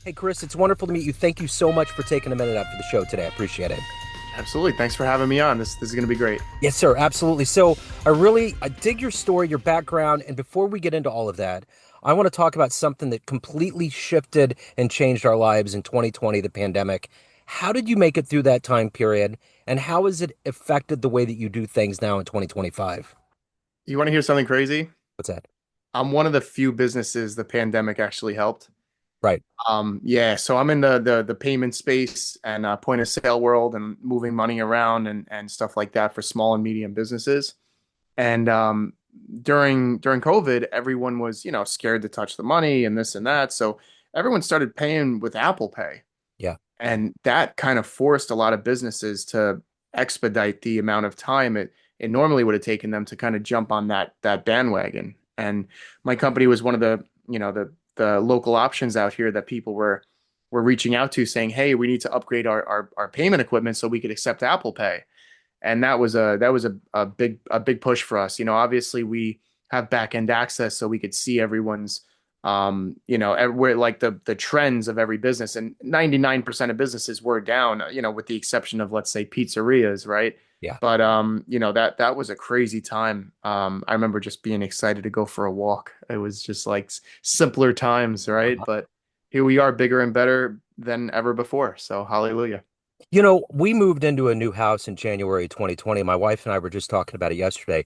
Hey, Chris, it's wonderful to meet you. Thank you so much for taking a minute out for the show today. I appreciate it. Absolutely. Thanks for having me on. This is going to be great. Yes, sir. Absolutely. So I dig your story, your background. And before we get into all of that, I want to talk about something that completely shifted and changed our lives in 2020, the pandemic. How did you make it through that time period? And how has it affected the way that you do things now in 2025? You want to hear something crazy? What's that? I'm one of the few businesses the pandemic actually helped. Right. Yeah, so I'm in the payment space and point of sale world and moving money around and stuff like that for small and medium businesses. And during COVID, everyone was, scared to touch the money and this and that. So everyone started paying with Apple Pay. Yeah. And that kind of forced a lot of businesses to expedite the amount of time it normally would have taken them to kind of jump on that bandwagon. And my company was one of the local options out here that people were reaching out to saying, "Hey, we need to upgrade our payment equipment so we could accept Apple Pay." And that was a big push for us. Obviously we have back end access so we could see everyone's where like the trends of every business, and 99% of businesses were down, with the exception of, let's say, pizzerias, right? Yeah. But that was a crazy time. I remember just being excited to go for a walk. It was just like simpler times, right? But here we are, bigger and better than ever before. So hallelujah. We moved into a new house in January 2020. My wife and I were just talking about it yesterday.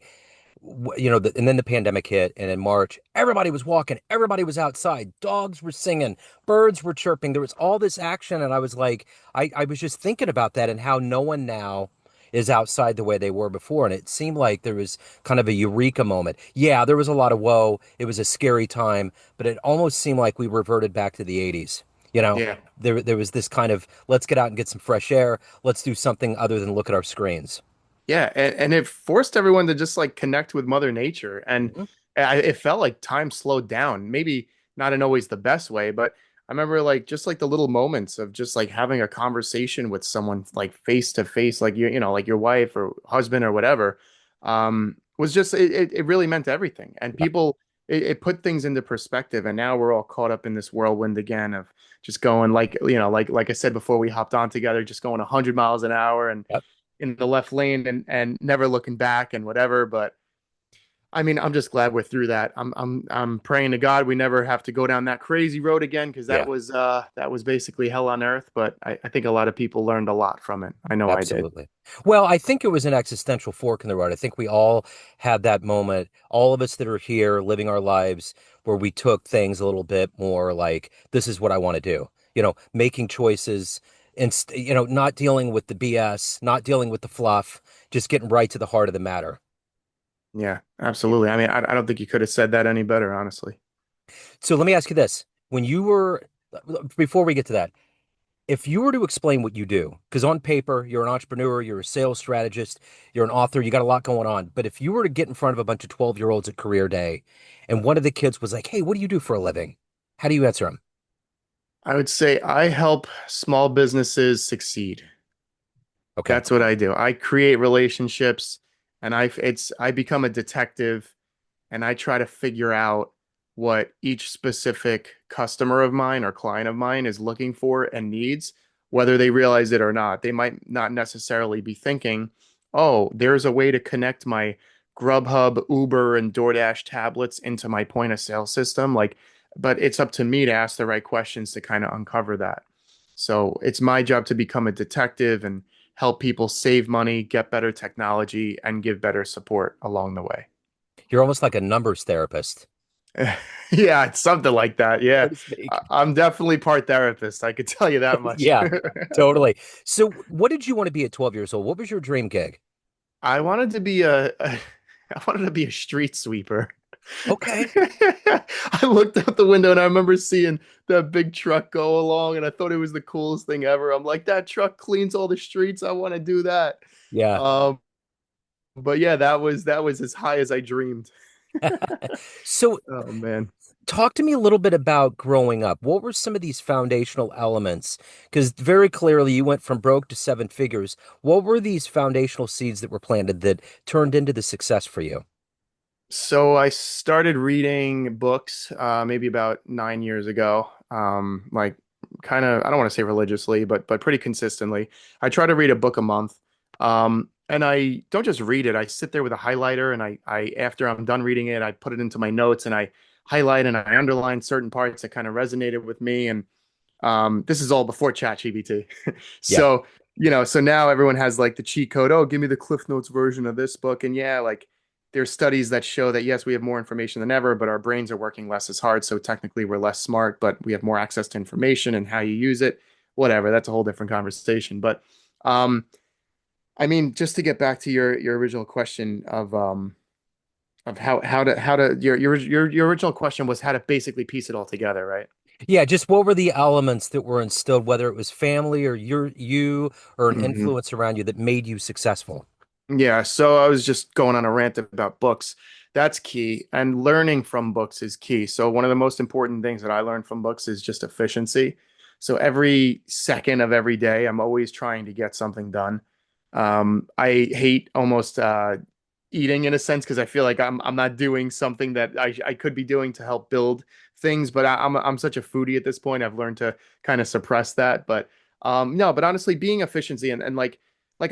And then the pandemic hit, and in March, everybody was walking, everybody was outside, dogs were singing, birds were chirping. There was all this action, and I was like, I was just thinking about that and how no one now is outside the way they were before. And it seemed like there was kind of a eureka moment. Yeah, there was a lot of whoa, it was a scary time, but it almost seemed like we reverted back to the 80s. You know, Yeah. there was this kind of let's get out and get some fresh air, let's do something other than look at our screens. Yeah, and it forced everyone to just like connect with Mother Nature, and Mhm. it felt like time slowed down. Maybe not in always the best way, but I remember like just like the little moments of just like having a conversation with someone like face to face, like like your wife or husband or whatever, was just it really meant everything. And people it put things into perspective. And now we're all caught up in this whirlwind again of just going like like I said before we hopped on together, just going 100 miles an hour and Yep. in the left lane and never looking back and whatever. But I mean, I'm just glad we're through that. I'm praying to God we never have to go down that crazy road again, because Yeah. that was basically hell on earth. But I think a lot of people learned a lot from it. I know I did. Absolutely. Well, I think it was an existential fork in the road. I think we all had that moment, all of us that are here living our lives where we took things a little bit more like, this is what I want to do. Making choices and, not dealing with the BS, not dealing with the fluff, just getting right to the heart of the matter. Yeah, absolutely. I mean, I don't think you could have said that any better, honestly. So let me ask you this. When you were, before we get to that, if you were to explain what you do, because on paper, you're an entrepreneur, you're a sales strategist, you're an author, you got a lot going on. But if you were to get in front of a bunch of 12-year-olds at career day and one of the kids was like, hey, what do you do for a living? How do you answer them? I would say I help small businesses succeed. Okay. That's what I do. I create relationships, and I become a detective, and I try to figure out what each specific customer of mine or client of mine is looking for and needs, whether they realize it or not. They might not necessarily be thinking, "Oh, there's a way to connect my Grubhub, Uber, and DoorDash tablets into my point of sale system." But it's up to me to ask the right questions to kind of uncover that. So it's my job to become a detective and help people save money, get better technology, and give better support along the way. You're almost like a numbers therapist, Yeah, it's something like that. so Yeah. to speak. I'm definitely part therapist. I could tell you that much. Yeah, totally. So what did you want to be at 12 years old? What was your dream gig? I wanted to be I wanted to be a street sweeper. Okay. I looked out the window and I remember seeing that big truck go along, and I thought it was the coolest thing ever. I'm like, that truck cleans all the streets. I want to do that. Yeah. Um, but yeah, that was as high as I dreamed. So Oh man. talk to me a little bit about growing up. What were some of these foundational elements? Because very clearly you went from broke to seven figures. What were these foundational seeds that were planted that turned into the success for you? So I started reading books maybe about 9 years ago, like kind of, I don't want to say religiously, but pretty consistently. I try to read a book a month. And I don't just read it. I sit there with a highlighter and I after I'm done reading it, I put it into my notes and I highlight and I underline certain parts that kind of resonated with me. And this is all before ChatGPT. Yeah. So, so now everyone has like the cheat code. Oh, give me the Cliff Notes version of this book. And yeah, like there's studies that show that yes, we have more information than ever, but our brains are working less as hard. So technically we're less smart, but we have more access to information and how you use it, whatever. That's a whole different conversation. But um, I mean, just to get back to your original question of how to your original question was how to basically piece it all together, right? Yeah, just what were the elements that were instilled, whether it was family or you or an hmm influence around you that made you successful? Yeah, so I was just going on a rant about books. That's key, and learning from books is key. So one of the most important things that I learned from books is just efficiency. So every second of every day, I'm always trying to get something done. I hate almost eating in a sense because I feel like I'm not doing something that I could be doing to help build things. But I'm such a foodie at this point. I've learned to kind of suppress that. But no, but honestly, being efficiency and like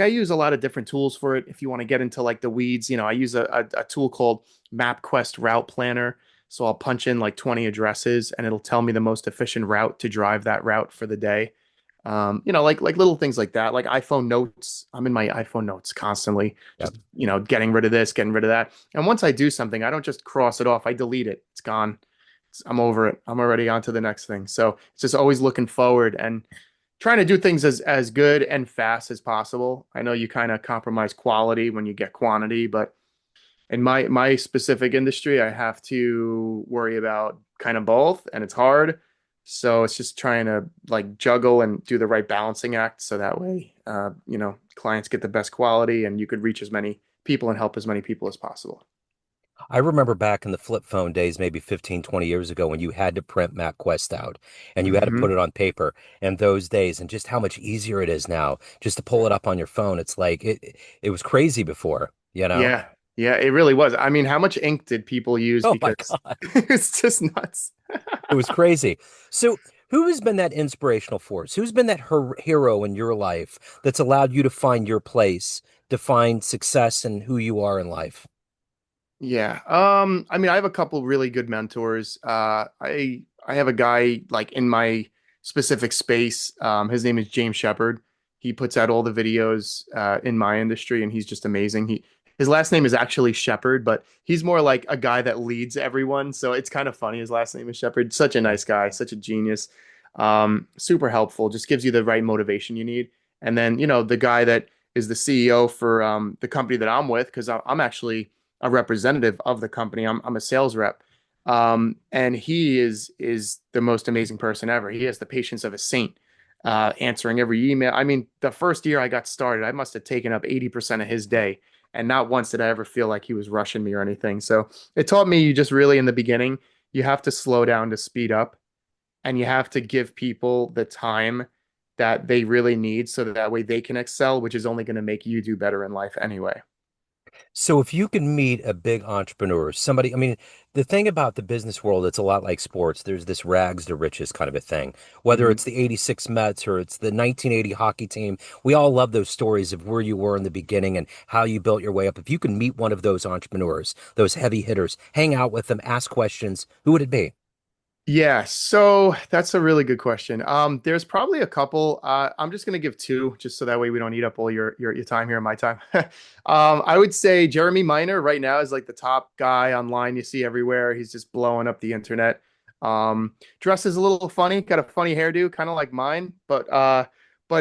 I use a lot of different tools for it. If you want to get into like the weeds, I use a tool called MapQuest Route Planner. So I'll punch in like 20 addresses and it'll tell me the most efficient route to drive that route for the day. Like little things like that, like iPhone notes. I'm in my iPhone notes constantly, Yeah. just getting rid of this, getting rid of that. And once I do something, I don't just cross it off. I delete it. It's gone. I'm over it. I'm already on to the next thing. So it's just always looking forward and trying to do things as good and fast as possible. I know you kind of compromise quality when you get quantity, but in my specific industry, I have to worry about kind of both, and it's hard. So it's just trying to like juggle and do the right balancing act so that way, clients get the best quality and you could reach as many people and help as many people as possible. I remember back in the flip phone days, maybe 15, 20 years ago, when you had to print MapQuest out and you had to put hmm it on paper and those days, and just how much easier it is now just to pull it up on your phone. It's like it was crazy before, you know? Yeah, yeah, it really was. I mean, how much ink did people use? Oh my Because God. it's just nuts. It was crazy. So, who has been that inspirational force? Who's been that hero in your life that's allowed you to find your place, to find success in who you are in life? Yeah. I mean, I have a couple really good mentors. I have a guy like in my specific space. His name is James Shepard. He puts out all the videos in my industry, and he's just amazing. His last name is actually Shepard, but he's more like a guy that leads everyone. So it's kind of funny. His last name is Shepard. Such a nice guy, such a genius. Super helpful. Just gives you the right motivation you need. And then, the guy that is the CEO for the company that I'm with, because I'm actually a representative of the company. I'm a sales rep. And he is the most amazing person ever. He has the patience of a saint, answering every email. I mean, the first year I got started, I must have taken up 80% of his day. And not once did I ever feel like he was rushing me or anything. So it taught me you just really in the beginning, you have to slow down to speed up and you have to give people the time that they really need so that way they can excel, which is only going to make you do better in life anyway. So if you can meet a big entrepreneur, somebody, I mean, the thing about the business world, it's a lot like sports. There's this rags to riches kind of a thing. Whether Mhm. it's the 86 Mets or it's the 1980 hockey team, we all love those stories of where you were in the beginning and how you built your way up. If you can meet one of those entrepreneurs, those heavy hitters, hang out with them, ask questions, who would it be? Yeah, so that's a really good question. There's probably a couple. I'm just gonna give two, just so that way we don't eat up all your time here and my time. I would say Jeremy Miner right now is like the top guy online you see everywhere. He's just blowing up the internet. Dresses a little funny, got a funny hairdo, kind of like mine, but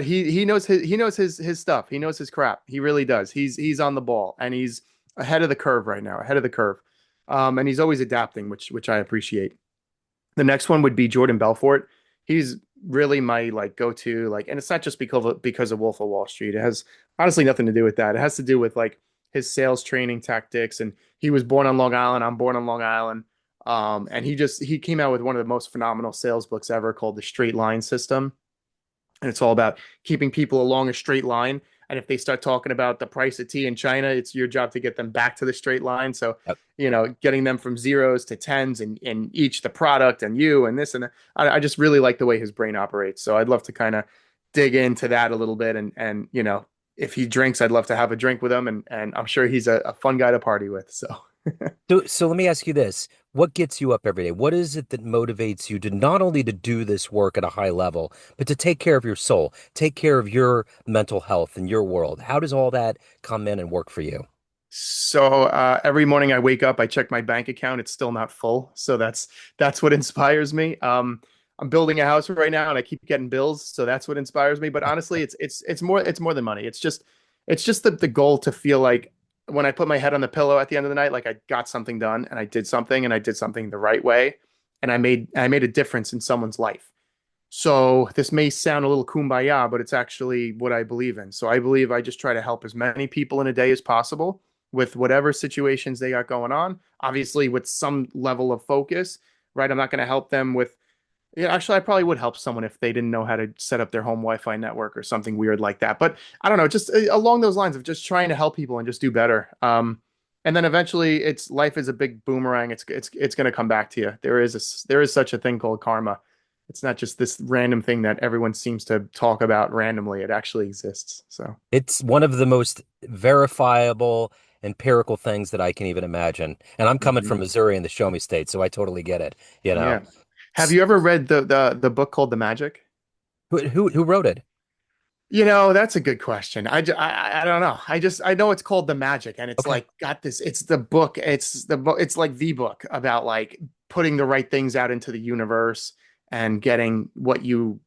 he knows his stuff. He knows his crap. He really does. He's on the ball and he's ahead of the curve right now, ahead of the curve. And he's always adapting, which I appreciate. The next one would be Jordan Belfort. He's really my like go-to like, and it's not just because of Wolf of Wall Street. It has honestly nothing to do with that. It has to do with like his sales training tactics. And he was born on Long Island. I'm born on Long Island. And he came out with one of the most phenomenal sales books ever called The Straight Line System. And it's all about keeping people along a straight line And if they start talking about the price of tea in China, it's your job to get them back to the straight line. So, Yep. getting them from zeros to tens and each the product and you and this and that. I just really like the way his brain operates. So I'd love to kind of dig into that a little bit. And if he drinks, I'd love to have a drink with him. And I'm sure he's a fun guy to party with. So. So let me ask you this. What gets you up every day? What is it that motivates you to not only to do this work at a high level, but to take care of your soul, take care of your mental health and your world? How does all that come in and work for you? So every morning I wake up, I check my bank account. It's still not full, so that's what inspires me. I'm building a house right now, and I keep getting bills, so that's what inspires me. But honestly, it's more than money. It's just the goal to feel like when I put my head on the pillow at the end of the night, like I got something done, and I did something, and I did something the right way, and I made a difference in someone's life. So this may sound a little kumbaya, but it's actually what I believe in. So I believe I just try to help as many people in a day as possible with whatever situations they got going on. Obviously, with some level of focus, right? I'm not going to help them with, yeah, actually, I probably would help someone if they didn't know how to set up their home Wi-Fi network or something weird like that. But I don't know, just along those lines of just trying to help people and just do better. And then eventually, it's life is a big boomerang. It's going to come back to you. There is such a thing called karma. It's not just this random thing that everyone seems to talk about randomly. It actually exists. So, It's one of the most verifiable, empirical things that I can even imagine. And I'm coming from mhm. Missouri in the Show Me State, so I totally get it, you know. Yeah. Have you ever read the book called The Magic? Who wrote it? That's a good question. I don't know. I know it's called The Magic, and it's Okay. like got this. It's the book. It's the book. It's like the book about like putting the right things out into the universe and getting what you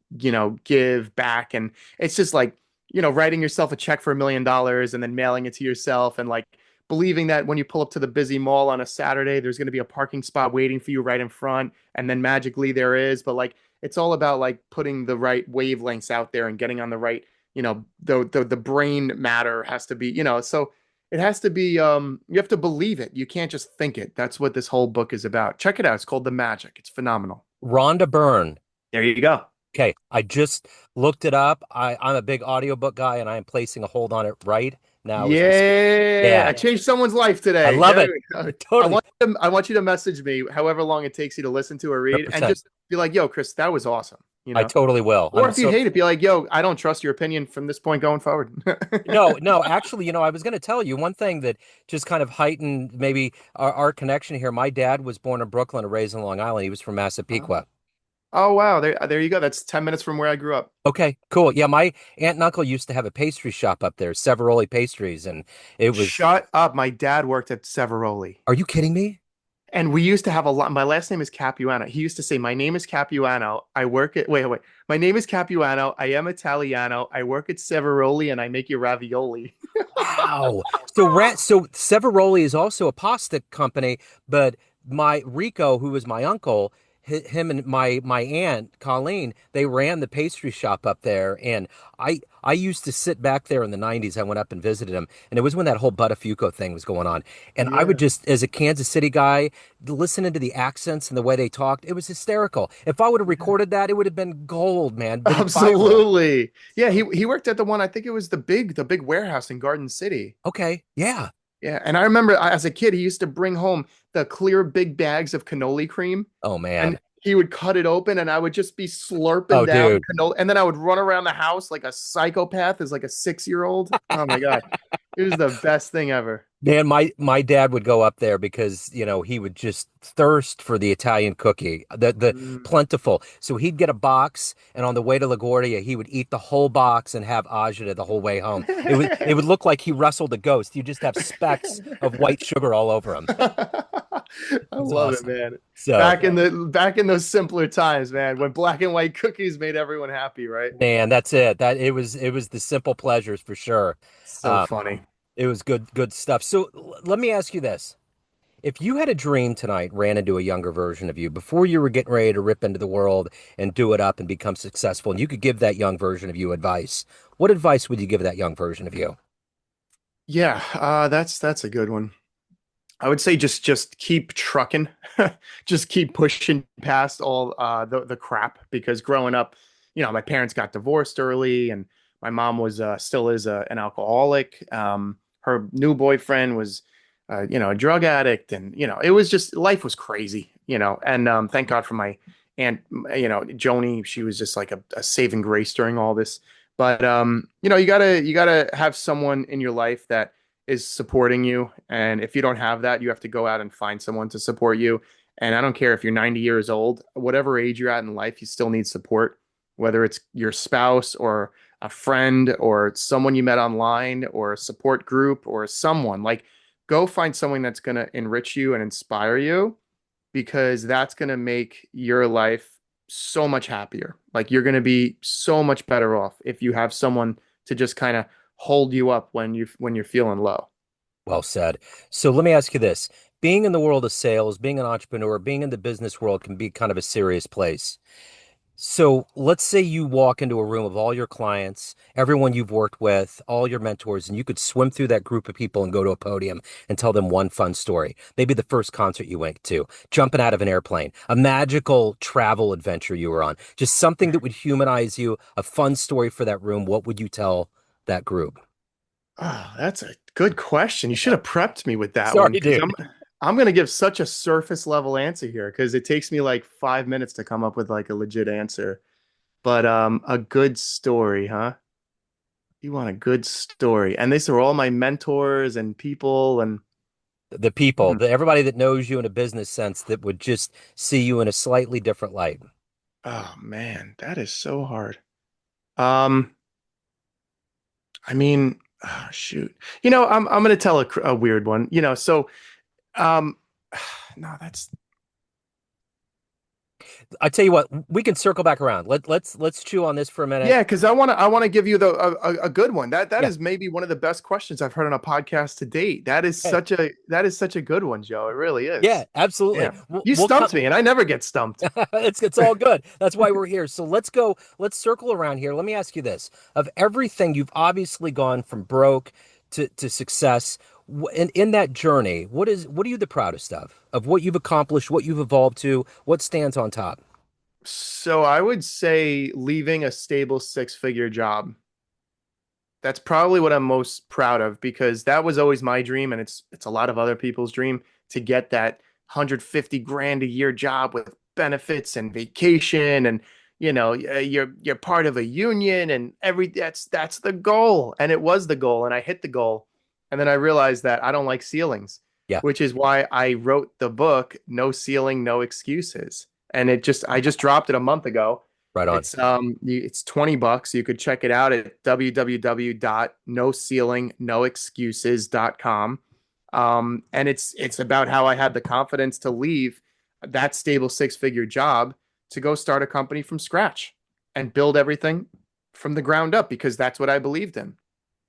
give back. And it's just like writing yourself a check for $1 million and then mailing it to yourself, and like believing that when you pull up to the busy mall on a Saturday, there's going to be a parking spot waiting for you right in front, and then magically there is. But like it's all about like putting the right wavelengths out there and getting on the right, the brain matter has to be, so it has to be, you have to believe it. You can't just think it. That's what this whole book is about. Check it out. It's called The Magic. It's phenomenal. Rhonda Byrne. There you go. Okay, I just looked it up. I'm a big audiobook guy and I am placing a hold on it right now as we speak. Yeah, Yeah, I changed someone's life I today. love There it. we go. I Totally, want I want you to message me however long it takes you to listen to or read, and 100%. just be like, "Yo, Chris, that was awesome." I totally will. Or I'm if you so hate it, be like, "Yo, I don't trust your opinion from this point going forward." no, actually, I was going to tell you one thing that just kind of heightened maybe our connection here. My dad was born in Brooklyn and raised in Long Island. He was from Oh, Massapequa. oh wow, there you go. That's 10 minutes from where I grew up. Okay, cool. Yeah, my aunt and uncle used to have a pastry shop up there, Severoli Pastries, and it was, Shut up. My dad worked at Severoli. are you kidding me? And we used to have a lot. My last name is Capuano. He used to say, "My name is Capuano. I work at, wait. My name is Capuano. I am Italiano. I work at Severoli and I make you ravioli." Wow. So Severoli is also a pasta company, but my Rico, who was my uncle, him and my aunt Colleen, they ran the pastry shop up there, and I used to sit back there in the 90s. I went up and visited him, and it was when that whole Buttafuoco thing was going on. And I would Yeah. just, as a Kansas City guy, listening to the accents and the way they talked, it was hysterical. If I would have Yeah. recorded that, it would have been gold, man. Been viral. Absolutely. Yeah, he worked at the one, I think it was the big warehouse in Garden City. Okay, yeah. Yeah, and I remember as a kid, he used to bring home the clear big bags of cannoli cream, Oh and man. he would cut it open, and I would just be slurping Oh down dude. cannoli, and then I would run around the house like a psychopath as like a 6-year-old. Oh my God, it was the best thing ever. Man, my dad would go up there because, he would just thirst for the Italian cookie, the Mm. plentiful. So he'd get a box, and on the way to LaGuardia, he would eat the whole box and have agita the whole way home. It would look like he wrestled a ghost. You just have specks of white sugar all over him. I It was love it, awesome. man. So, Back in those simpler times, man, when black and white cookies made everyone happy, right? man, that's it. That it was the simple pleasures for sure. So Um, funny. it was good stuff. So let me ask you this. If you had a dream tonight, ran into a younger version of you before you were getting ready to rip into the world and do it up and become successful, and you could give that young version of you advice, what advice would you give that young version of you? Yeah, that's a good one. I would say just keep trucking, just keep pushing past all the crap because growing up, my parents got divorced early and My mom was still is an alcoholic. Her new boyfriend was, a drug addict, and it was just life was crazy, And thank God for my aunt, Joni. She was just like a saving grace during all this. But you gotta have someone in your life that is supporting you, and if you don't have that, you have to go out and find someone to support you. And I don't care if you're 90 years old, whatever age you're at in life, you still need support, whether it's your spouse or a friend or someone you met online or a support group or someone. Like, go find someone that's going to enrich you and inspire you, because that's going to make your life so much happier. Like, you're going to be so much better off if you have someone to just kind of hold you up when you're feeling low. Well said. So let me ask you this. Being in the world of sales, being an entrepreneur, being in the business world can be kind of a serious place. So let's say you walk into a room of all your clients, everyone you've worked with, all your mentors, and you could swim through that group of people and go to a podium and tell them one fun story. Maybe the first concert you went to, jumping out of an airplane, a magical travel adventure you were on, just something that would humanize you, a fun story for that room. What would you tell that group? Oh, that's a good question. You should have prepped me with that one, Sorry, because dude. I'm gonna give such a surface level answer here, because it takes me like 5 minutes to come up with like a legit answer. But a good story, huh? You want a good story. And these are all my mentors and people and The people, hmm. everybody that knows you in a business sense that would just see you in a slightly different light. Oh man, that is so hard. Um, I mean, shoot. I'm gonna tell a weird one. Um, no, that's I tell you what, we can circle back around. Let's chew on this for a minute. yeah, because I wanna give you a good one. That Yeah. is maybe one of the best questions I've heard on a podcast to date. That is such a good one, Joe. It really Yeah, is. absolutely. Yeah. We'll, You we'll come. stumped me, and I never get stumped. It's all good. That's why we're here. So let's go. Let's circle around here. Let me ask you this: of everything you've obviously gone from broke to success, in that journey, what are you the proudest of what you've accomplished, what you've evolved to, what stands on top? So I would say leaving a stable six-figure job. That's probably what I'm most proud of, because that was always my dream, and it's a lot of other people's dream to get that 150 grand a year job with benefits and vacation, and you're part of a union and that's the goal, and it was the goal, and I hit the goal, and then I realized that I don't like ceilings, Yeah, which is why I wrote the book No Ceiling, No Excuses, and I just dropped it a month ago. right on. It's $20. You could check it out at www.noceilingnoexcuses.com. And it's about how I had the confidence to leave that stable six-figure job to go start a company from scratch and build everything from the ground up, because that's what I believed in.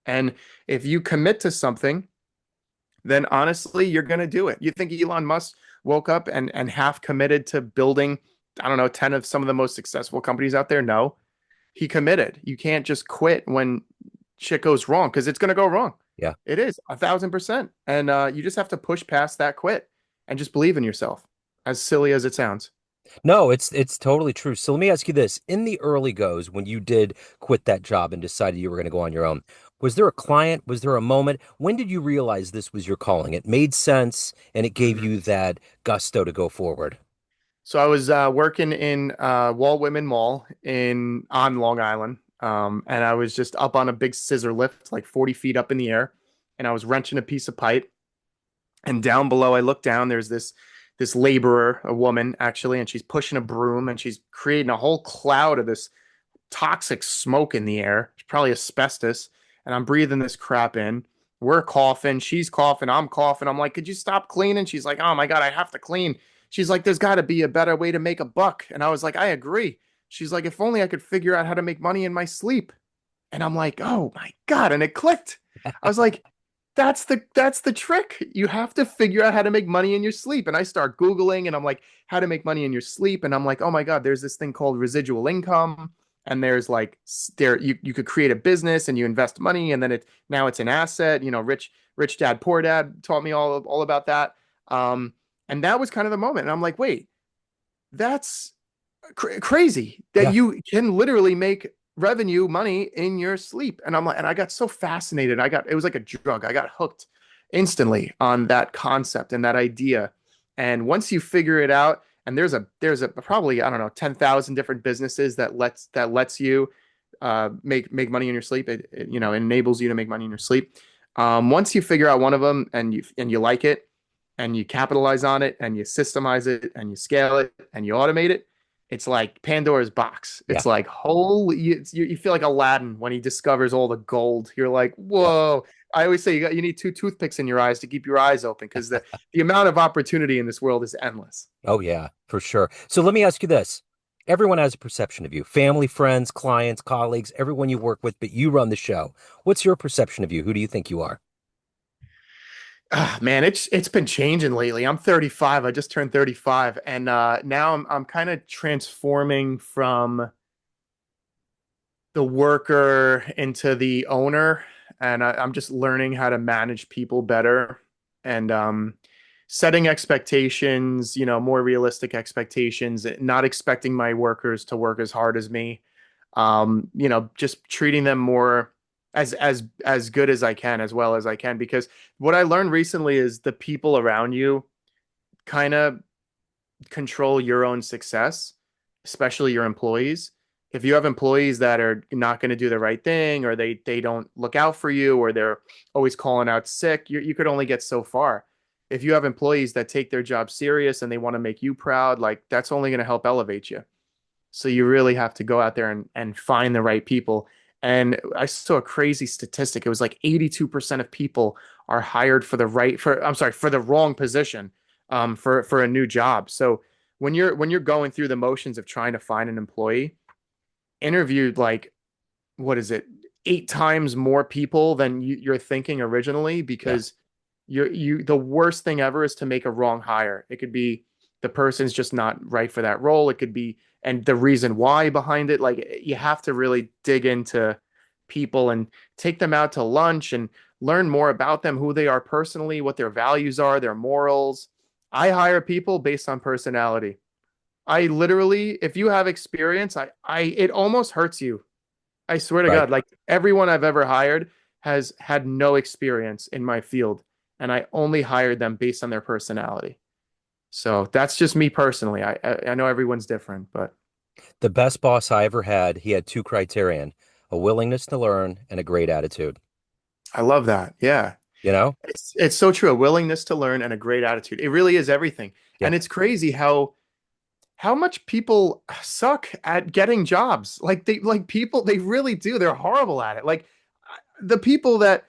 And if you commit to something, then honestly, you're going to do it. You think Elon Musk woke up and half committed to building, I don't know, 10 of some of the most successful companies out there? No, he committed. You can't just quit when shit goes wrong, because it's going to go wrong. Yeah. It is 1,000%. And you just have to push past that quit and just believe in yourself, as silly as it sounds. No, it's totally true. So let me ask you this. In the early goes, when you did quit that job and decided you were going to go on your own, was there a client? Was there a moment? When did you realize this was your calling? It made sense and it gave Mhm. you that gusto to go forward. So I was working in Walt Whitman Mall in on Long Island, and I was just up on a big scissor lift, like 40 feet up in the air, and I was wrenching a piece of pipe. And down below, I look down. There's this laborer, a woman actually, and she's pushing a broom, and she's creating a whole cloud of this toxic smoke in the air. It's probably asbestos, and I'm breathing this crap in. We're coughing. She's coughing. I'm coughing. I'm like, could you stop cleaning? She's like, oh my God, I have to clean. She's like, there's got to be a better way to make a buck. And I was like, I agree. She's like, if only I could figure out how to make money in my sleep. And I'm like, oh my God. And it clicked. I was like, that's the trick. You have to figure out how to make money in your sleep. And I start Googling, and I'm like, how to make money in your sleep. And I'm like, oh my God, there's this thing called residual income. And there's like you could create a business and you invest money, and then now it's an asset. Rich dad, poor dad taught me all about that. Um, and that was kind of the moment. And I'm like, wait, that's crazy that Yeah. you can literally make revenue money in your sleep. And I'm like, and I got so fascinated. It was like a drug. I got hooked instantly on that concept and that idea. And once you figure it out, and there's a probably, I don't know, 10,000 different businesses that lets you make money in your sleep. It enables you to make money in your sleep. Once you figure out one of them and you like it and you capitalize on it and you systemize it and you scale it and you automate it, it's like Pandora's box. Yeah. It's like holy, you feel like Aladdin when he discovers all the gold. You're like, Yep. whoa. I always say you need two toothpicks in your eyes to keep your eyes open because the amount of opportunity in this world is endless. Oh, yeah, for sure. So let me ask you this. Everyone has a perception of you, family, friends, clients, colleagues, everyone you work with, but you run the show. What's your perception of you? Who do you think you are? Man, it's been changing lately. I'm 35. I just turned 35, and now I'm kind of transforming from the worker into the owner, and I'm just learning how to manage people better and setting expectations, more realistic expectations, not expecting my workers to work as hard as me. Just treating them more as good as I can, as well as I can, because what I learned recently is the people around you kind of control your own success, especially your employees. If you have employees that are not going to do the right thing, or they don't look out for you, or they're always calling out sick, you could only get so far. If you have employees that take their job serious and they want to make you proud, like that's only going to help elevate you. So you really have to go out there and find the right people. And I saw a crazy statistic. It was like 82% of people are hired for the wrong position, for a new job. So when you're going through the motions of trying to find an employee, interviewed like, what is it, 8 times more people than you're thinking originally, Yeah, because the worst thing ever is to make a wrong hire. It could be the person's just not right for that role. It could be, and the reason why behind it. Like, you have to really dig into people and take them out to lunch and learn more about them, who they are personally, what their values are, their morals. I hire people based on personality. I literally, if you have experience, it almost hurts you. I swear to right. God, like everyone I've ever hired has had no experience in my field, and I only hired them based on their personality. So that's just me personally. I know everyone's different, but The best boss I ever had, he had two criterion, a willingness to learn and a great attitude. I love that. Yeah. You know? It's so true. A willingness to learn and a great attitude. It really is everything. Yeah. And it's crazy how much people suck at getting jobs. They really do. They're horrible at it. Like, the people that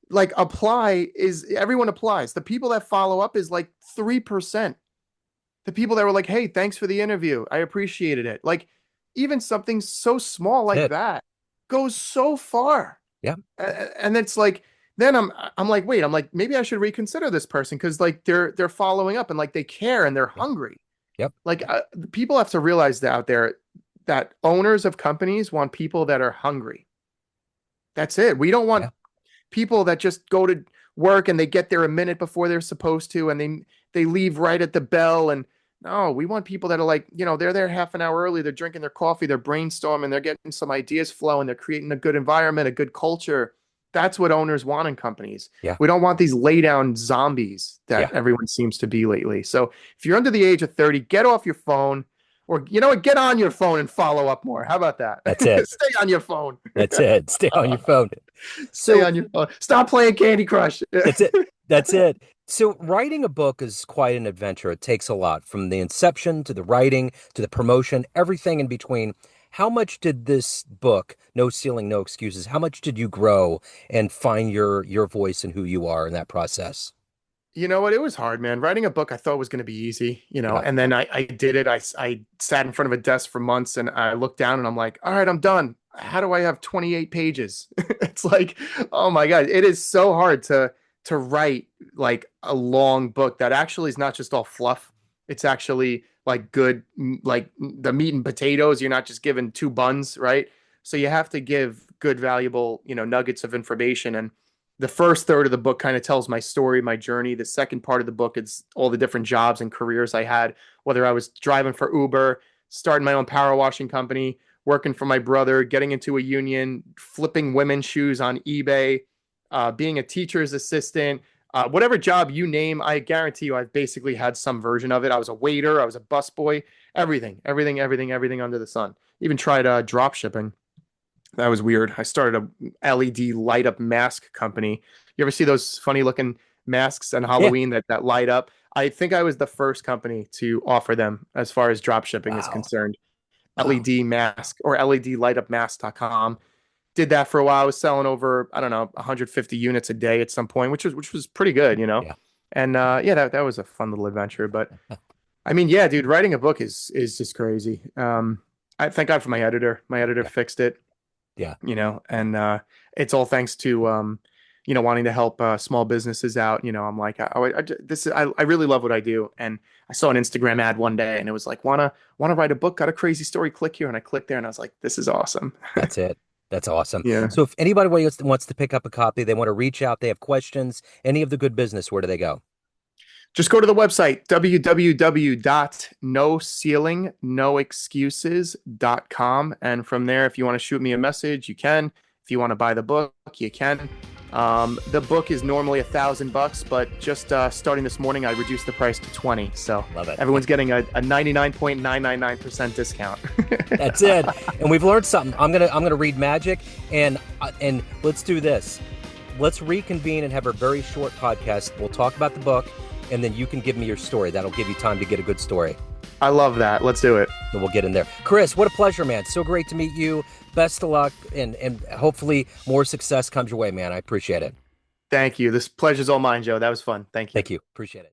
like apply, is everyone applies. The people that follow up is like 3%. The people that were like, "Hey, thanks for the interview. I appreciated it." Like, even something so small like It. that goes so far. Yeah. And it's like, then I'm like, wait, I'm like, maybe I should reconsider this person, because like they're following up and like they care and they're Yep. hungry. Yep. Like, people have to realize that out there, that owners of companies want people that are hungry. That's it. We don't want Yeah. people that just go to work and they get there a minute before they're supposed to, and they leave right at the bell. And no, we want people that are like, they're there half an hour early, they're drinking their coffee, they're brainstorming, they're getting some ideas flowing, they're creating a good environment, a good culture. That's what owners want in companies. Yeah. We don't want these lay down zombies that Yeah. everyone seems to be lately. So if you're under the age of 30, get off your phone, or what, get on your phone and follow up more. How about that? That's it. Stay on your phone. That's it. Stay on your phone. Stay So on your phone. Stop playing Candy Crush. that's it. That's it. So writing a book is quite an adventure. It takes a lot from the inception to the writing to the promotion, everything in between. How much did this book, No Ceiling, No Excuses, how much did you grow and find your voice and who you are in that process? You know what? It was hard, man. Writing a book, I thought was going to be easy, Yeah. and then I did it. I sat in front of a desk for months, and I looked down and I'm like, all right, I'm done. How do I have 28 pages? It's like, oh my God, it is so hard to write like a long book that actually is not just all fluff. It's actually like good, like the meat and potatoes. You're not just given two buns, right? So you have to give good, valuable, nuggets of information. And the first third of the book kind of tells my story, my journey. The second part of the book is all the different jobs and careers I had, whether I was driving for Uber, starting my own power washing company, working for my brother, getting into a union, flipping women's shoes on eBay, being a teacher's assistant, whatever job you name, I guarantee you I've basically had some version of it. I was a waiter, I was a busboy, everything under the sun. Even tried drop shipping. That was weird. I started a LED light up mask company. You ever see those funny looking masks on Yeah. Halloween that light up? I think I was the first company to offer them as far as drop shipping is Wow. concerned. Wow. LED mask or LEDlightupmask.com. Did that for a while. I was selling over, I don't know, 150 units a day at some point, which was pretty good, you know. Yeah. And yeah, that was a fun little adventure. But I mean, yeah, dude, writing a book is just crazy. I thank God for my editor. My editor Yeah. fixed it, Yeah. you know, and it's all thanks to wanting to help small businesses out. You know, I'm like, I really love what I do, and I saw an Instagram ad one day, and it was like, wanna write a book? Got a crazy story? Click here, and I clicked there, and I was like, this is awesome. That's it. That's awesome. Yeah. So if anybody wants to pick up a copy, they want to reach out, they have questions, any of the good business, where do they go? Just go to the website, www.noceilingnoexcuses.com. And from there, if you want to shoot me a message, you can. If you want to buy the book, you can. The book is normally $1,000, but just starting this morning, I reduced the price to 20. So Love it. everyone's getting a 99.999% discount. That's it. And we've learned something. I'm gonna read magic, and let's do this. Let's reconvene and have a very short podcast. We'll talk about the book, and then you can give me your story. That'll give you time to get a good story. I love that. Let's do it. And we'll get in there. Chris, what a pleasure, man. So great to meet you. Best of luck, and hopefully more success comes your way, man. I appreciate it. Thank you. This pleasure's all mine, Joe. That was fun. Thank you. Thank you. Appreciate it.